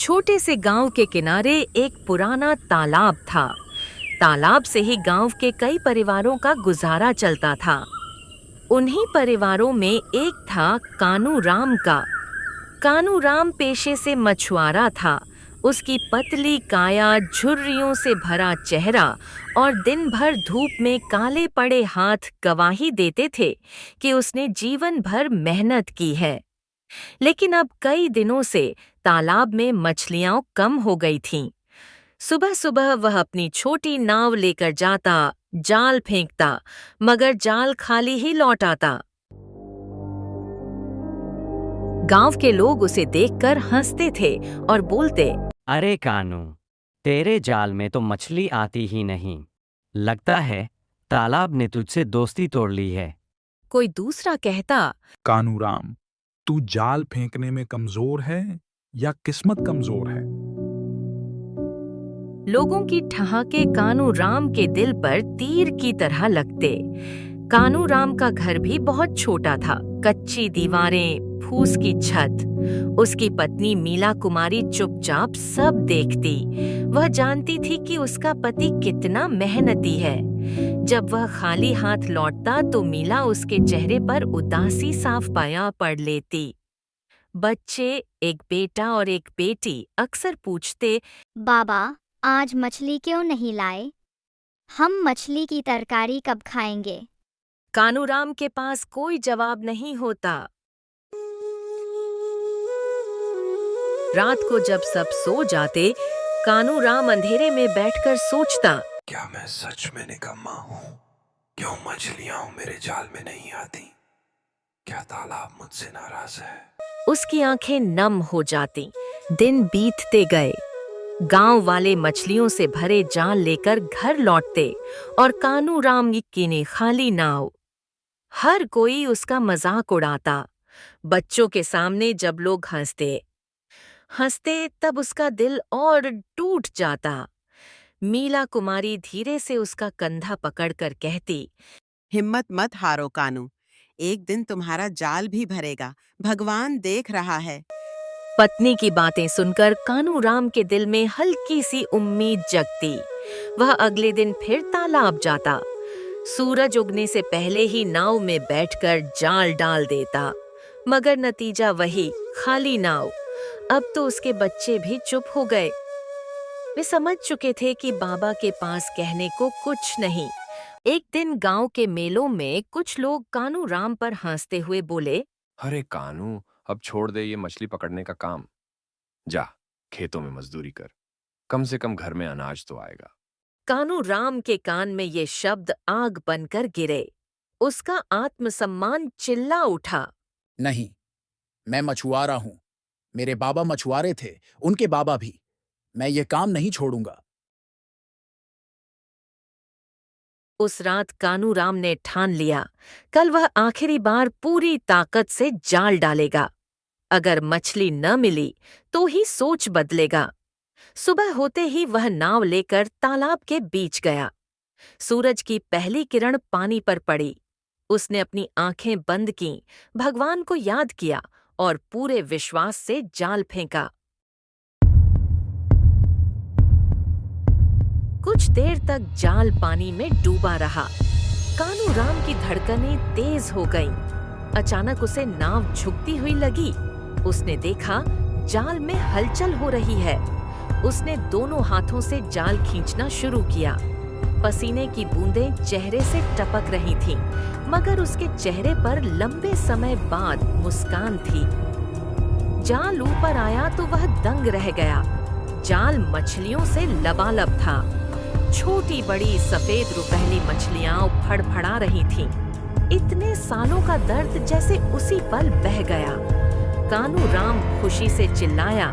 छोटे से गांव के किनारे एक पुराना तालाब था। तालाब से ही गांव के कई परिवारों का गुजारा चलता था। उन्हीं परिवारों में एक था कानू राम का। कानू राम पेशे से मछुआरा था। उसकी पतली काया, झुर्रियों से भरा चेहरा और दिन भर धूप में काले पड़े हाथ गवाही देते थे कि उसने जीवन भर मेहनत की है। लेकिन अब कई दिनों से तालाब में मछलियां कम हो गई थीं। सुबह सुबह वह अपनी छोटी नाव लेकर जाता, जाल फेंकता, मगर जाल खाली ही लौट आता। गांव के लोग उसे देखकर हंसते थे और बोलते, अरे कानू, तेरे जाल में तो मछली आती ही नहीं। लगता है तालाब ने तुझसे दोस्ती तोड़ ली है। कोई दूसरा कहता, कानू राम, तू जाल फेंकने में कमजोर है या किस्मत कमजोर है? लोगों की ठहाके कानू राम के दिल पर तीर की तरह लगते। कानू राम का घर भी बहुत छोटा था। कच्ची दीवारें, फूस की छत। उसकी पत्नी मीला कुमारी चुपचाप सब देखती। वह जानती थी कि उसका पति कितना मेहनती है। जब वह खाली हाथ लौटता तो मीला उसके चेहरे पर उदासी साफ पाया पड़ लेती। बच्चे, एक बेटा और एक बेटी, अक्सर पूछते, बाबा, आज मछली क्यों नहीं लाए? हम मछली की तरकारी कब खाएंगे? कानूराम के पास कोई जवाब नहीं होता। रात को जब सब सो जाते, कानूराम अंधेरे में बैठकर सोचता, क्या मैं सच में निकम्मा हूँ? क्यों मछलियाँ मेरे जाल में नहीं आती? क्या तालाब मुझसे नाराज है? उसकी आंखें नम हो जाती। दिन बीतते गए। गांव वाले मछलियों से भरे जाल लेकर घर लौटते और कानूराम की ने खाली नाव। हर कोई उसका मजाक उड़ाता। बच्चों के सामने जब लोग हंसते तब उसका दिल और टूट जाता। मीला कुमारी धीरे से उसका कंधा पकड़कर कहती, हिम्मत मत हारो कानू, एक दिन तुम्हारा जाल भी भरेगा, भगवान देख रहा है। पत्नी की बातें सुनकर कानूराम के दिल में हल्की सी उम्मीद जगती। वह अगले दिन फिर तालाब जाता। सूरज उगने से पहले ही नाव में बैठकर जाल डाल देता, मगर नतीजा वही, खाली नाव। अब तो उसके बच्चे भी चुप हो गए। वे समझ चुके थे कि बाबा के पास कहने को कुछ नहीं। एक दिन गांव के मेलों में कुछ लोग कानूराम पर हंसते हुए बोले, अरे कानू, अब छोड़ दे ये मछली पकड़ने का काम। जा खेतों में मजदूरी कर, कम से कम घर में अनाज तो आएगा। कानूराम के कान में ये शब्द आग बनकर गिरे। उसका आत्मसम्मान चिल्ला उठा, नहीं, मैं मछुआरा हूं। मेरे बाबा मछुआरे थे, उनके बाबा भी। मैं ये काम नहीं छोड़ूंगा। उस रात कानूराम ने ठान लिया, कल वह आखिरी बार पूरी ताकत से जाल डालेगा। अगर मछली न मिली तो ही सोच बदलेगा। सुबह होते ही वह नाव लेकर तालाब के बीच गया। सूरज की पहली किरण पानी पर पड़ी। उसने अपनी आंखें बंद कीं, भगवान को याद किया और पूरे विश्वास से जाल फेंका। कुछ देर तक जाल पानी में डूबा रहा। कानूराम की धड़कनें तेज हो गईं। अचानक उसे नाव झुकती हुई लगी। उसने देखा जाल में हलचल हो रही है। उसने दोनों हाथों से जाल खींचना शुरू किया। पसीने की बूंदें चेहरे से टपक रही थीं, मगर उसके चेहरे पर लंबे समय बाद मुस्कान थी। जाल ऊपर आया तो वह दंग रह गया। जाल मछलियों से लबालब था। छोटी बड़ी सफेद रुपहली मछलियां फड़फड़ा रही थीं। इतने सालों का दर्द जैसे उसी पल बह गया। कानूराम खुशी से चिल्लाया,